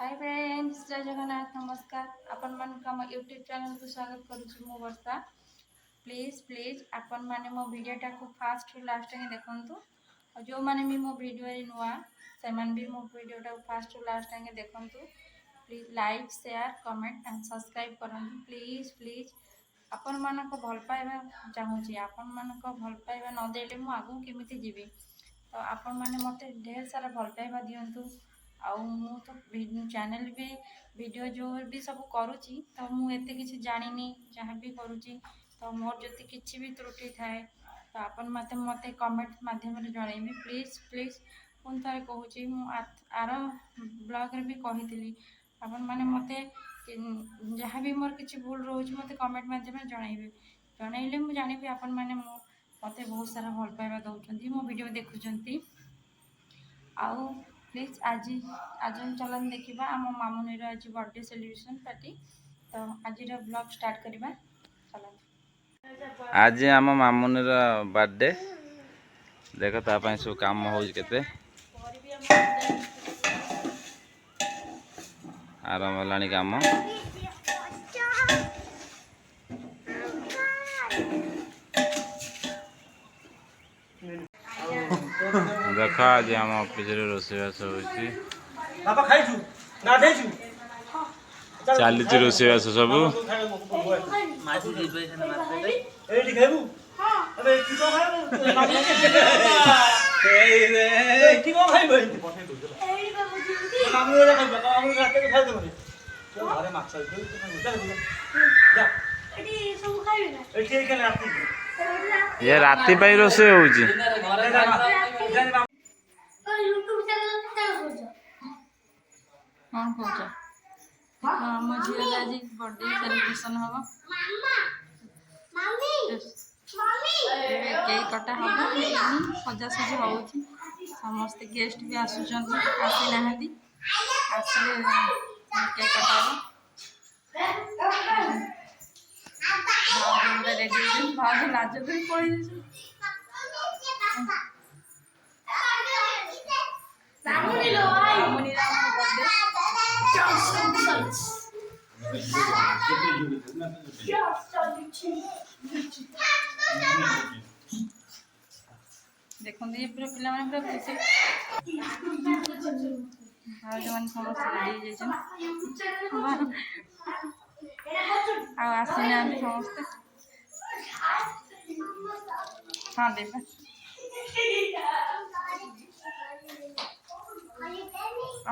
Hi friends, जय जगन्नाथ। नमस्कार। आपण मन यूट्यूब चैनल को स्वागत करुछु मो वर्षा। प्लीज प्लीज आपण माने मो वीडियोटा को फास्ट रु लास्ट तक देखंतु और जो माने भी मो वीडियो रे नुआ से मान भी मो वीडियोटा को फास्ट रु लास्ट तक देखंतु। Please like share comment and subscribe करंतु प्लीज प्लीज। आपण मानको भल पाइबा चाहूची, आपण मानको भल पाइबा न देले मु आगु केमिति जीवी। तो आपण माने मते ढेर सारा भल पाइबा दियंतु। आउ मु तो चैनल भी वीडियो जो भी सब करुँची तो मुझे किसी जानी जहाँ भी करुँची तो मोर जति किसी भी त्रुटि थाए तो आपन मत मत कमेंट माध्यम जनइबे प्लीज प्लीज। पुन थे कहूँ आर ब्लॉग रे भी कही आपन माने मते जहाँ भी मोर किसी भूल रोच मत कमेंट माध्यम जनइबे जनइले मुझे जानी आपन माने मते बहुत सारा भल पाइबा दौरान मो वीडियो देखुं। आउ प्लीज आज आज चलन देखा आम मामुनी आज बर्थडे सेलिब्रेशन पार्टी। तो आज ब्लॉग स्टार्ट करवा चलन। आज आम मामुनी बर्थडे देख तापाई सब काम हो आरंभ है काम। देख आज आम ऑफिस रोषेबास चली रोषेबास सब ये राति पाई रोसे होउची कौन कौच आम झील आज बर्थडे सेलिब्रेशन हम केक कटा हम सजासजी हो समस्त गेस्ट भी आसी ना आसले केक कटा रेडी भाव लाज कर पड़े देखो ये पूरा पिला माने पूरा खुशी भाज मान समस्त रेडी आसने समस्त हाँ देवा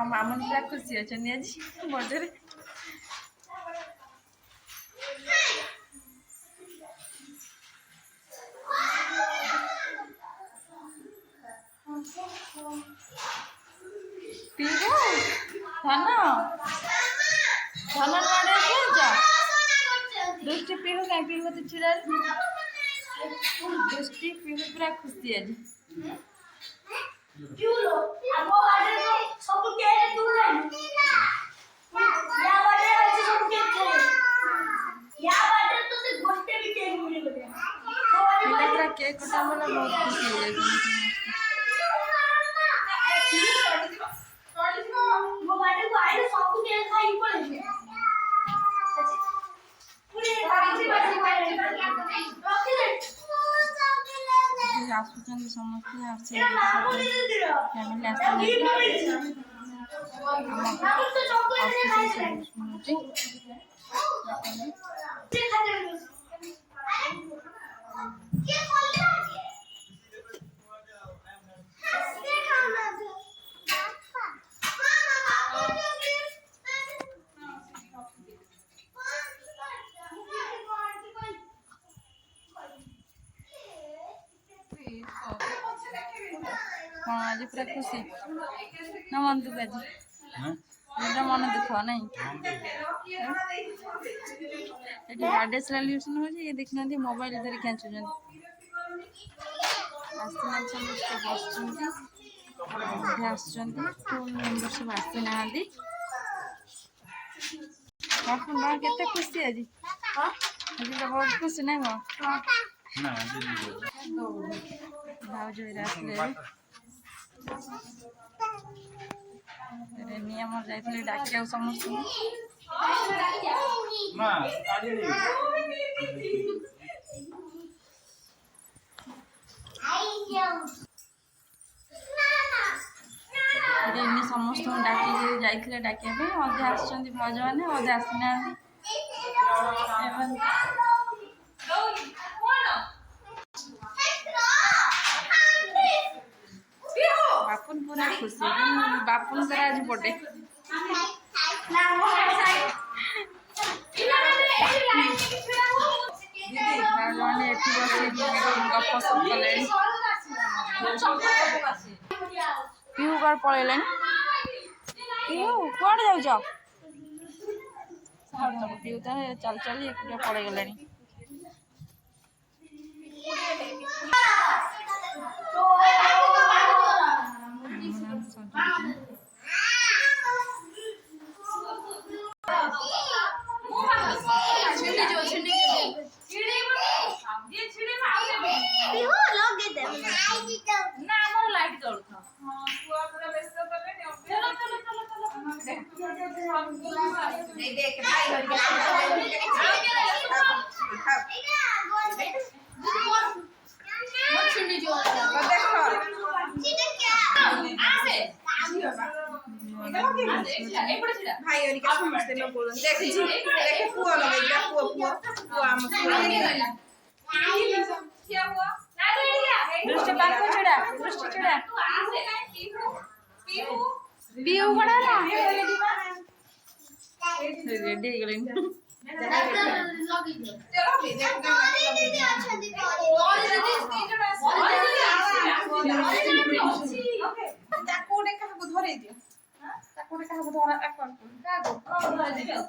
मामुन पूरा खुशी अच्छा आज बर्थडे दृष्टि पीहू कहीं पीहू तो चिड़ा दृष्टि पीहू पूरा खुशी आज केक कटा वाला बहुत खुशी है। आसुचंद समस्ते हाँ आज पूरा खुशी ना मन दुख आज मन दुख नहीं बर्थडे सेलिब्रेशन हो ये देखना मोबाइल धरी खेचुं मेम्बर सब आसी ना के खुशी आज आज तो बहुत खुशी ना भाज आसले ରେନି ଆମର ଯାଇଥିଲେ ଡାକିବାକୁ ସମସ୍ତଙ୍କୁ। ରେନି ସମସ୍ତଙ୍କୁ ଡାକିକି ଯାଇଥିଲେ ଡାକିବା ପାଇଁ। ଅଧେ ଆସିଛନ୍ତି ଭାଉଜମାନେ, ଅଧେ ଆସିନାହାନ୍ତି। ବାପୁନ ପୁରା ଖୁସି। ବାପୁନଙ୍କର ଆଜି ବଡେ। ଭାଉଜମାନେ ଏଠି ବସି ଗପସପ କଲେଣି। ପିହୁ କୁଆଡେ ପଳେଇଲେଣି? ପିହୁ କୁଆଡେ ଯାଉଛ? ପିହୁ ତ ଚାଲି ଚାଲି ଏକୁଟିଆ ପଳେଇଗଲେଣି। भाई हरिका समस्ते लोग देख देखे पुआ लगे जा पुआ पुआ पुआ हम दृष्टि पाखो छड़ा दृष्टि छड़ा पीऊ बड़ा ना रेडी हो गलेन चलो भी देख कोडे का को धरे दियो कोडे का को धरा अपन का को धरे दियो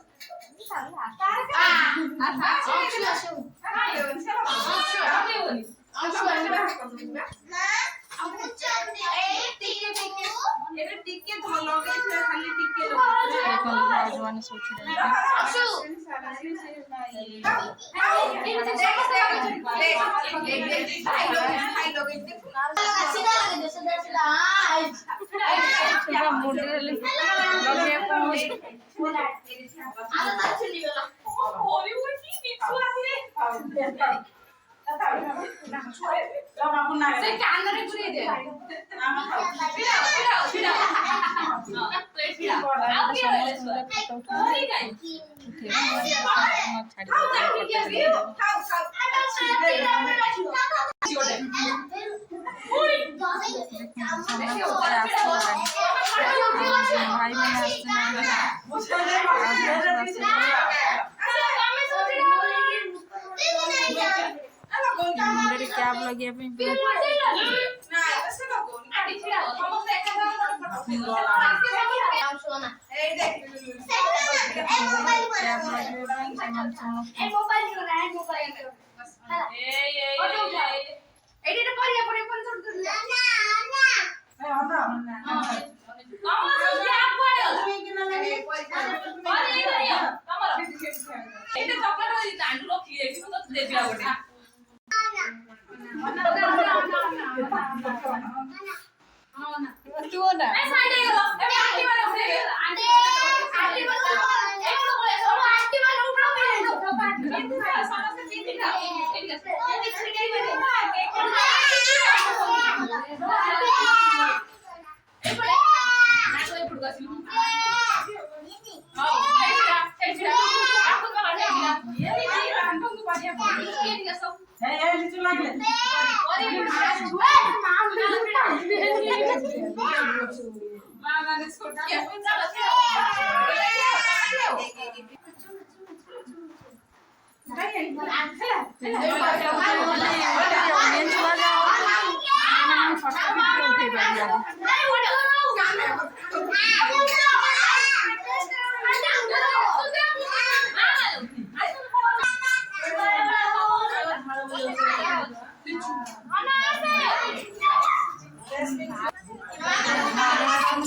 मुंडे कैप लगे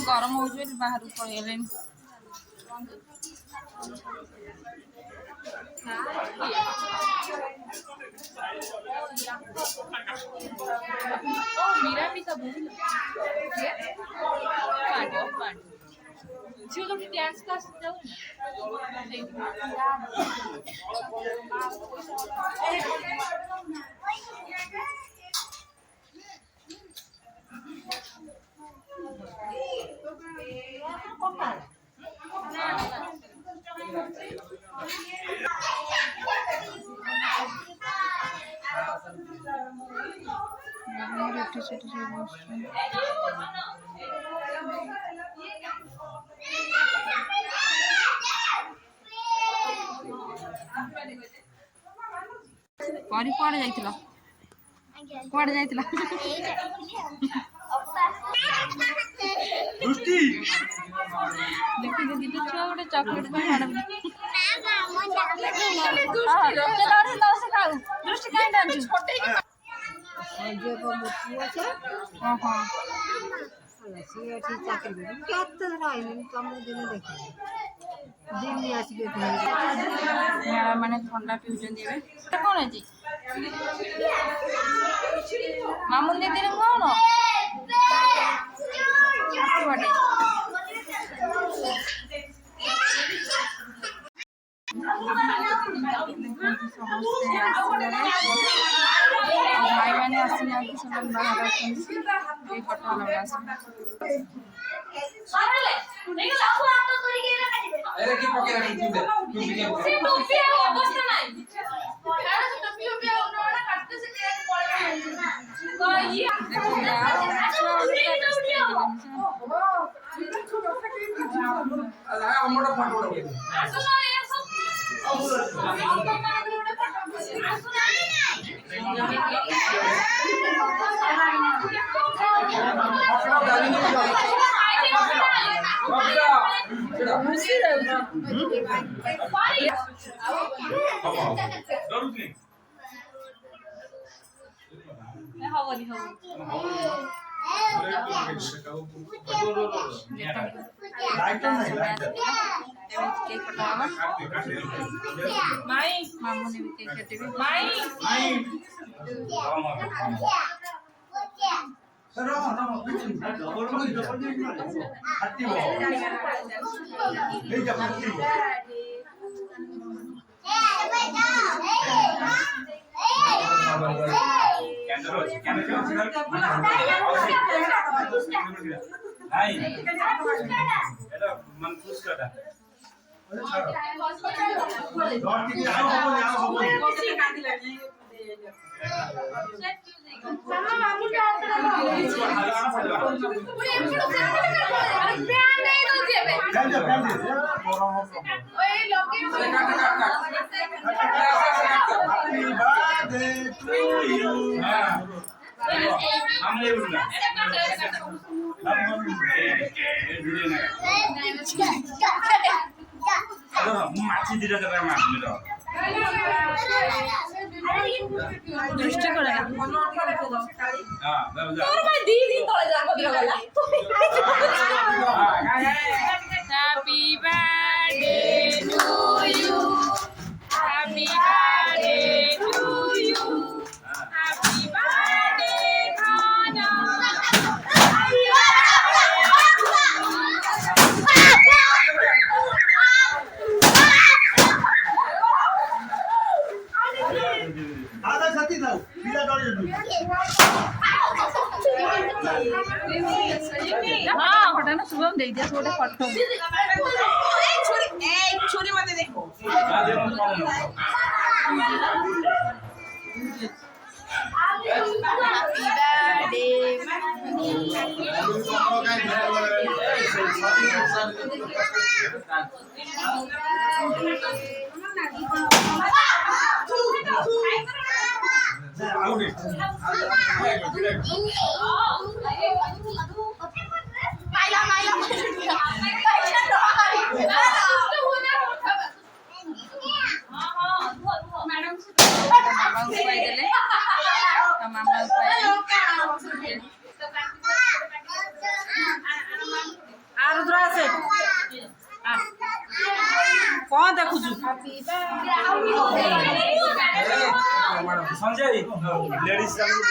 गरम हो बाहर पड़े मीरा भी सब ଝିଅ ଯୋଉଠି ଡ୍ୟାନ୍ସ କ୍ଲାସ୍ ଯାଉନି ପରି କୁଆଡ଼େ ଯାଇଥିଲ କୁଆଡ଼େ ଯାଇଥିଲ ଦେଖି ଦେଖି ଛୁଆ ଗୋଟେ ଚକୋଲେଟ୍ ପାଇଁ ମାଡ଼ ଖାଉ ଦୃଷ୍ଟି କାହିଁ ଡାକୁଛୁ ମାନେ ଥଣ୍ଡା ପିଉଛନ୍ତି ଏବେ କ'ଣ ଅଛି ମାମୁନ ଦିଦିର କ'ଣ ଭାଇମାନେ ଆସିନାହାନ୍ତି ସେମାନେ ବାହାରେ ଅଛନ୍ତି ଏଇ ଫଟୋ ହବନି ମାମୁନି ବି କେକ୍ କାଟିବେ Drishti happy birthday to you happy birthday to you happy birthday खाना हाँ फटा ना सुबह दे दिया थोड़ा फटो छुरी मत देखो कौन देखु संजय लेडीज चैनल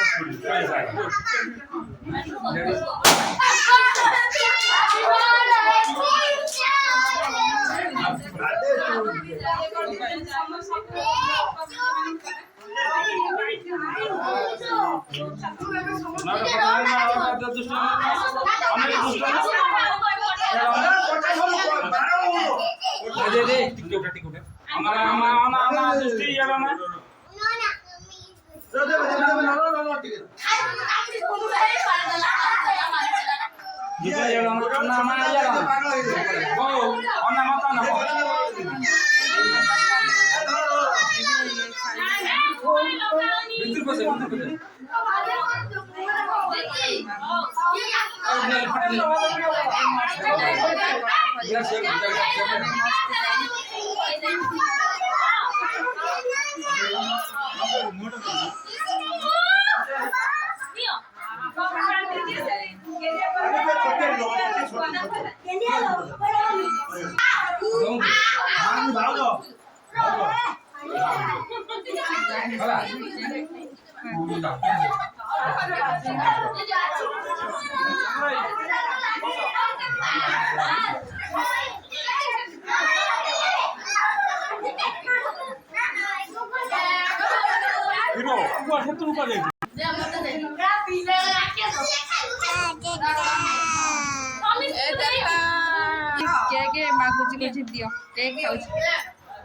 কে মাগুচি গুচি দিও কে হচ্ছে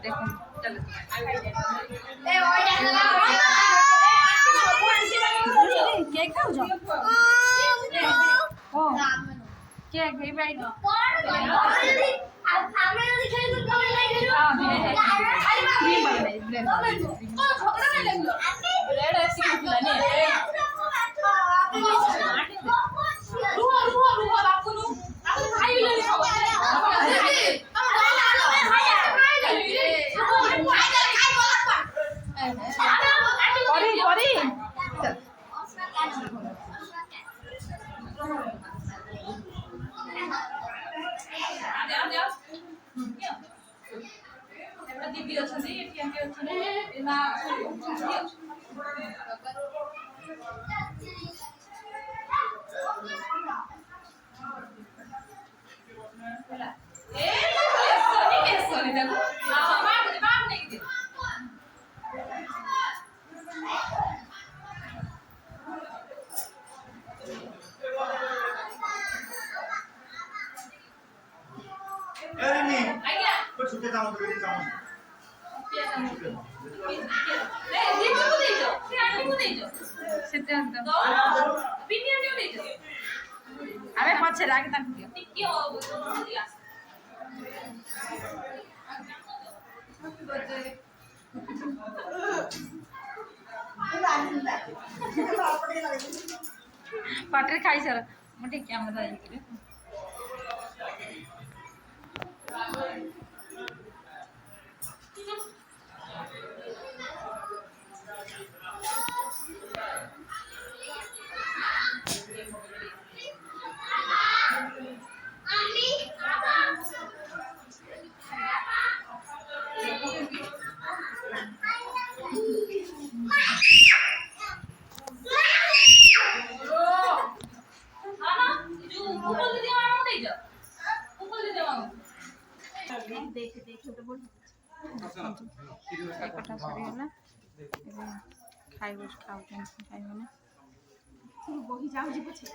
দেখুন কে খাওছ ও কে এই বাড়ি দিদি অଛନ୍ତି এଠି আঙ্কে ଅଛନ୍ତି ନା ଆମେ ପଛରେ ଆଗେ ତାଙ୍କୁ ଦିଅ ପାଟିରେ ଖାଇସାର ମୁଁ ଟିକେ କ୍ୟାମେରା ଯାଇଥିଲି କଟା ସରିଗଲା ଏବେ ଖାଇବ ଖାଉଛନ୍ତି ଖାଇମାନେ ବହି ଯାଉଛି ପଛେ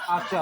আচ্ছা